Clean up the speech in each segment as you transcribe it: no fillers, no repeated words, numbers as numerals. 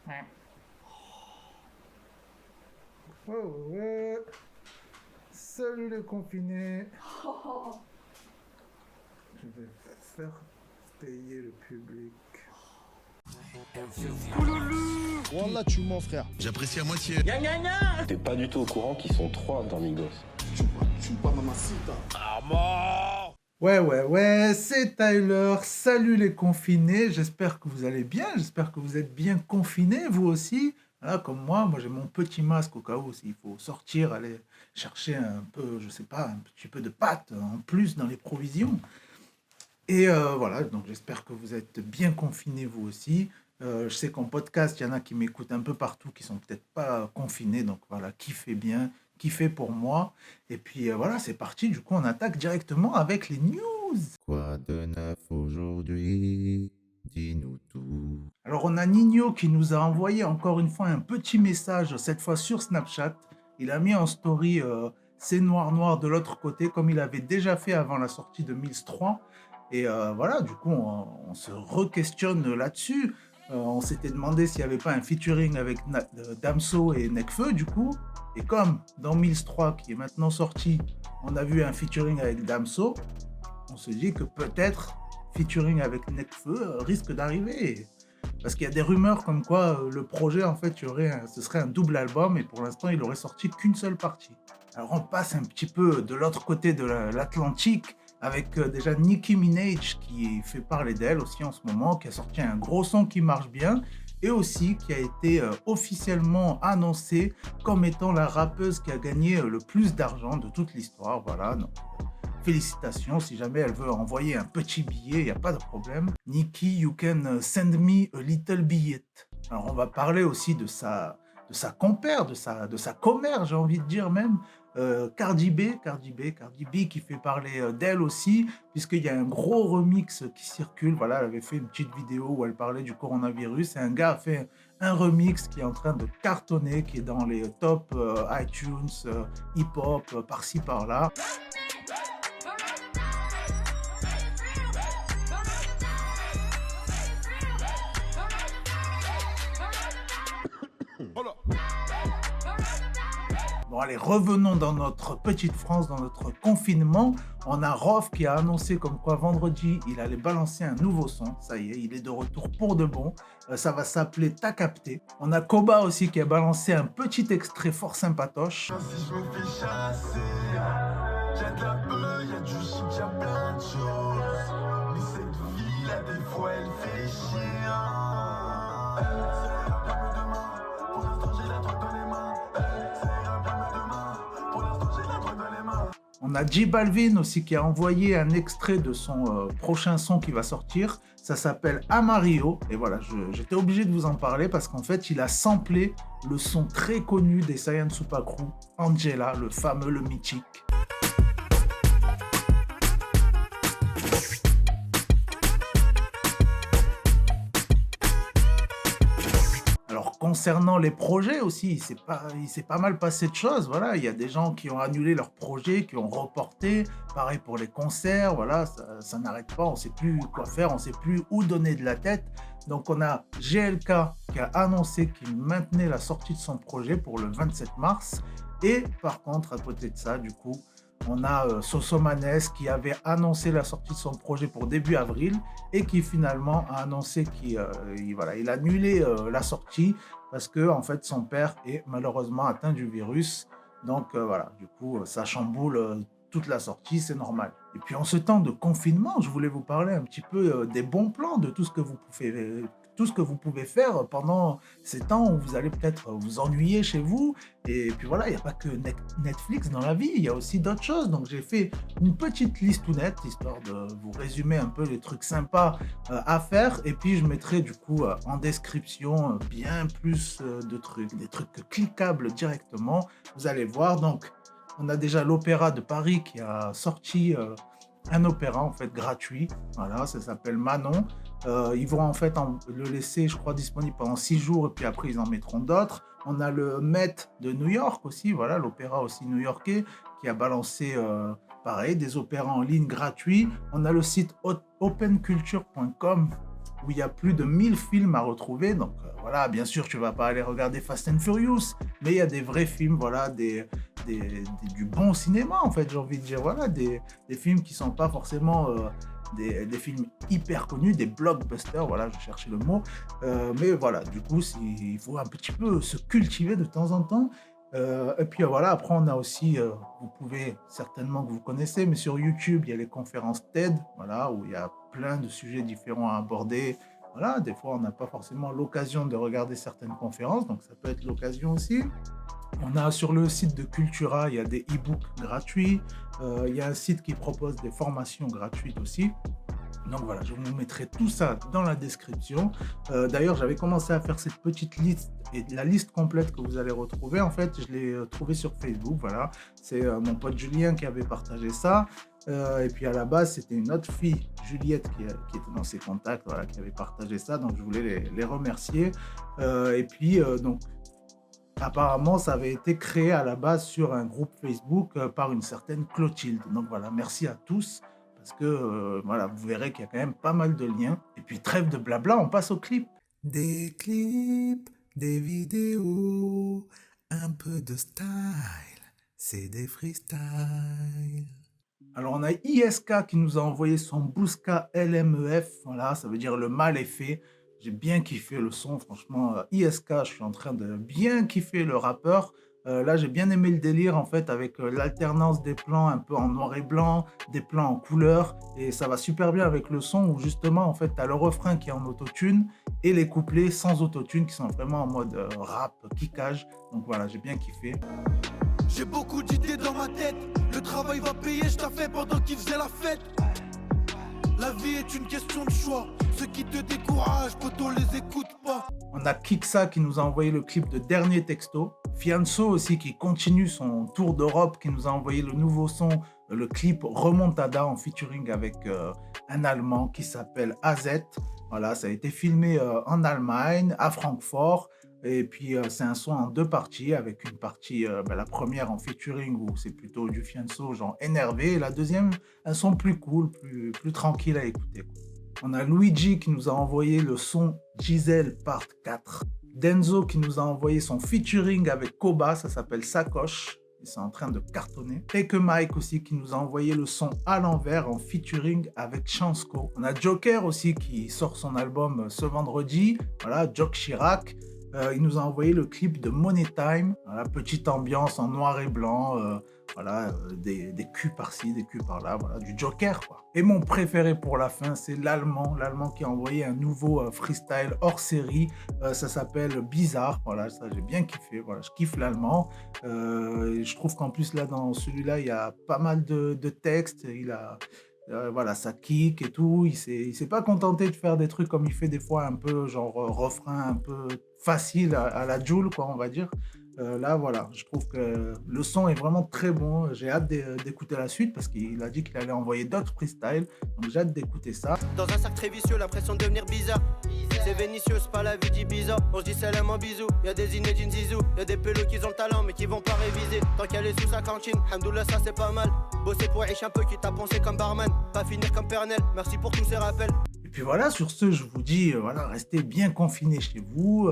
Ouais, ouais, ouais. Salut les confinés. Je vais faire payer le public. Wallah, tu mens, frère. J'apprécie à moitié. T'es pas du tout au courant qu'ils sont trois dans Migos. Chupa mamacita. Ouais, ouais, ouais, c'est Tyler. Salut les confinés. J'espère que vous allez bien. J'espère que vous êtes bien confinés, vous aussi. Voilà, comme moi j'ai mon petit masque au cas où s'il faut sortir, aller chercher un peu, je sais pas, un petit peu de pâtes en plus dans les provisions. Et voilà, donc j'espère que vous êtes bien confinés vous aussi. Je sais qu'en podcast, il y en a qui m'écoutent un peu partout, qui sont peut-être pas confinés. Donc voilà, kiffez bien, kiffez pour moi. Et puis voilà, c'est parti. Du coup, on attaque directement avec les news. Quoi de neuf aujourd'hui? Dis-nous tout. Alors on a Nino qui nous a envoyé encore une fois un petit message, cette fois sur Snapchat. Il a mis en story c'est noir noir de l'autre côté, comme il avait déjà fait avant la sortie de Mills 3. Et voilà, du coup, on se re-questionne là-dessus. On s'était demandé s'il n'y avait pas un featuring avec Damso et Nekfeu, du coup. Et comme dans Mills 3, qui est maintenant sorti, on a vu un featuring avec Damso, on se dit que peut-être featuring avec Nekfeu risque d'arriver. Parce qu'il y a des rumeurs comme quoi le projet, en fait, ce serait un double album et pour l'instant, il aurait sorti qu'une seule partie. Alors on passe un petit peu de l'autre côté de l'Atlantique avec déjà Nicki Minaj qui fait parler d'elle aussi en ce moment, qui a sorti un gros son qui marche bien et aussi qui a été officiellement annoncée comme étant la rappeuse qui a gagné le plus d'argent de toute l'histoire. Voilà, donc, félicitations, si jamais elle veut envoyer un petit billet, il n'y a pas de problème. Nikki, you can send me a little billet. Alors on va parler aussi de sa compère, de sa commère, j'ai envie de dire même, Cardi B qui fait parler d'elle aussi, puisqu'il y a un gros remix qui circule. Voilà, elle avait fait une petite vidéo où elle parlait du coronavirus et un gars a fait un remix qui est en train de cartonner, qui est dans les top iTunes, hip-hop, par-ci par-là. Bon allez, revenons dans notre petite France, dans notre confinement. On a Rof qui a annoncé comme quoi vendredi, il allait balancer un nouveau son. Ça y est, il est de retour pour de bon. Ça va s'appeler T'as capté. On a Koba aussi qui a balancé un petit extrait fort sympatoche. Si je me fais chasser, y'a de la beuh, y'a du shit, y'a plein de choses. Mais cette vie là, des fois elle fait chier. Ça ira bien mieux demain. Pour l'instant j'ai la drogue dans les mains. Ça ira bien mieux demain. Pour l'instant j'ai la drogue dans les mains. On a J Balvin aussi qui a envoyé un extrait de son prochain son qui va sortir. Ça s'appelle Amarillo. Et voilà, j'étais obligé de vous en parler parce qu'en fait, il a samplé le son très connu des Saiyan Super Crew, Angela, le fameux, le mythique. Alors concernant les projets aussi, il s'est pas mal passé de choses. Voilà, il y a des gens qui ont annulé leurs projets, qui ont reporté. Pareil pour les concerts. Voilà, ça n'arrête pas. On ne sait plus quoi faire, on ne sait plus où donner de la tête. Donc on a GLK qui a annoncé qu'il maintenait la sortie de son projet pour le 27 mars. Et par contre, à côté de ça, du coup, on a Sosomanes qui avait annoncé la sortie de son projet pour début avril et qui finalement a annoncé qu'il voilà, il a annulé la sortie parce que en fait son père est malheureusement atteint du virus. Donc voilà, du coup ça chamboule toute la sortie, c'est normal. Et puis en ce temps de confinement, je voulais vous parler un petit peu des bons plans, de tout ce que vous pouvez faire pendant ces temps où vous allez peut-être vous ennuyer chez vous. Et puis voilà, il n'y a pas que Netflix dans la vie, il y a aussi d'autres choses. Donc j'ai fait une petite listounette, histoire de vous résumer un peu les trucs sympas à faire. Et puis je mettrai du coup en description bien plus de trucs, des trucs cliquables directement. Vous allez voir, donc on a déjà l'Opéra de Paris qui a sorti un opéra en fait gratuit. Voilà, ça s'appelle Manon. Ils vont en fait le laisser, je crois, disponible pendant 6 jours et puis après ils en mettront d'autres. On a le Met de New York aussi, voilà, l'opéra aussi new-yorkais qui a balancé pareil des opéras en ligne gratuits. On a le site openculture.com où il y a plus de 1000 films à retrouver. Donc voilà, bien sûr, tu vas pas aller regarder Fast and Furious, mais il y a des vrais films, voilà, du bon cinéma, en fait, j'ai envie de dire. Voilà, des films qui sont pas forcément des films hyper connus, des blockbusters, voilà, je cherchais le mot. Mais voilà, du coup, il faut un petit peu se cultiver de temps en temps. Et puis voilà, après on a aussi, vous pouvez certainement que vous connaissez, mais sur YouTube, il y a les conférences TED, voilà, où il y a plein de sujets différents à aborder. Voilà, des fois on n'a pas forcément l'occasion de regarder certaines conférences, donc ça peut être l'occasion aussi. On a sur le site de Cultura, il y a des e-books gratuits, il y a un site qui propose des formations gratuites aussi. Donc voilà, je vous mettrai tout ça dans la description. D'ailleurs, j'avais commencé à faire cette petite liste et la liste complète que vous allez retrouver, en fait, je l'ai trouvée sur Facebook. Voilà, c'est mon pote Julien qui avait partagé ça. Et puis à la base, c'était une autre fille, Juliette, qui était dans ses contacts, voilà, qui avait partagé ça. Donc je voulais les remercier. Et puis donc apparemment, ça avait été créé à la base sur un groupe Facebook par une certaine Clotilde. Donc voilà, merci à tous parce que voilà, vous verrez qu'il y a quand même pas mal de liens. Et puis trêve de blabla, on passe au clip. Des clips, des vidéos, un peu de style, c'est des freestyles. Alors on a ISK qui nous a envoyé son Bouska LMEF, voilà, ça veut dire le mal est fait. J'ai bien kiffé le son, franchement. ISK, je suis en train de bien kiffer le rappeur. Là, j'ai bien aimé le délire, en fait, avec l'alternance des plans un peu en noir et blanc, des plans en couleur. Et ça va super bien avec le son où, justement, en fait, tu as le refrain qui est en autotune et les couplets sans autotune qui sont vraiment en mode rap, kickage. Donc voilà, j'ai bien kiffé. J'ai beaucoup d'idées dans ma tête. Le travail va payer, je t'ai fait pendant qu'ils faisaient la fête. La vie est une question de choix. Ceux qui te découragent, poto, les écoute pas. On a Kiksa qui nous a envoyé le clip de Dernier Texto. Fianso aussi qui continue son tour d'Europe, qui nous a envoyé le nouveau son, le clip Remontada en featuring avec un Allemand qui s'appelle AZ. Voilà, ça a été filmé en Allemagne, à Francfort. Et puis c'est un son en deux parties, avec une partie, la première en featuring où c'est plutôt du Fianso genre énervé, et la deuxième, un son plus cool, plus tranquille à écouter. On a Luigi qui nous a envoyé le son Giselle Part 4. Denzo qui nous a envoyé son featuring avec Koba, ça s'appelle Sacoche. Et c'est en train de cartonner. Et que Mike aussi qui nous a envoyé le son à l'envers en featuring avec Chansco. On a Joker aussi qui sort son album ce vendredi. Voilà, Jock Chirac. Il nous a envoyé le clip de Money Time. Voilà, petite ambiance en noir et blanc. Voilà, des culs par-ci, des culs par-là. Voilà, du Joker, quoi. Et mon préféré pour la fin, c'est l'Allemand qui a envoyé un nouveau freestyle hors série. Ça s'appelle Bizarre. Voilà, ça j'ai bien kiffé. Voilà, je kiffe l'Allemand. Je trouve qu'en plus là, dans celui-là, il y a pas mal de textes. Il a voilà, ça kick et tout. Il s'est pas contenté de faire des trucs comme il fait des fois, un peu genre refrain un peu facile à la Jul, quoi, on va dire. Là, voilà, je trouve que le son est vraiment très bon. J'ai hâte d'écouter la suite parce qu'il a dit qu'il allait envoyer d'autres freestyles. Donc j'ai hâte d'écouter ça. Dans un cercle très vicieux, l'impression de devenir bizarre. C'est vénitieux, c'est pas la vie dit bizarre. On se dit salam en bisou, y'a des inédits zizou. Y'a des pelos qui ont le talent mais qui vont pas réviser. Tant qu'elle est sous sa cantine, hamdoullah ça c'est pas mal. Bosser pour H un peu, qui t'a pensé comme barman. Pas finir comme Pernel, merci pour tous ces rappels. Et puis voilà, sur ce, je vous dis, voilà, restez bien confinés chez vous.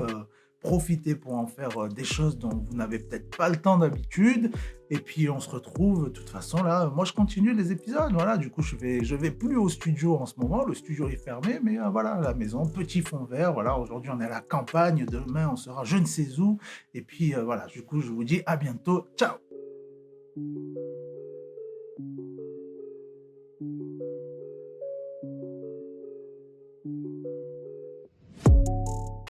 Profitez pour en faire des choses dont vous n'avez peut-être pas le temps d'habitude. Et puis on se retrouve, de toute façon là, moi je continue les épisodes, voilà, du coup je vais plus au studio en ce moment, le studio est fermé, mais voilà, à la maison, petit fond vert, voilà, aujourd'hui on est à la campagne, demain on sera je ne sais où, et puis voilà, du coup je vous dis à bientôt, ciao.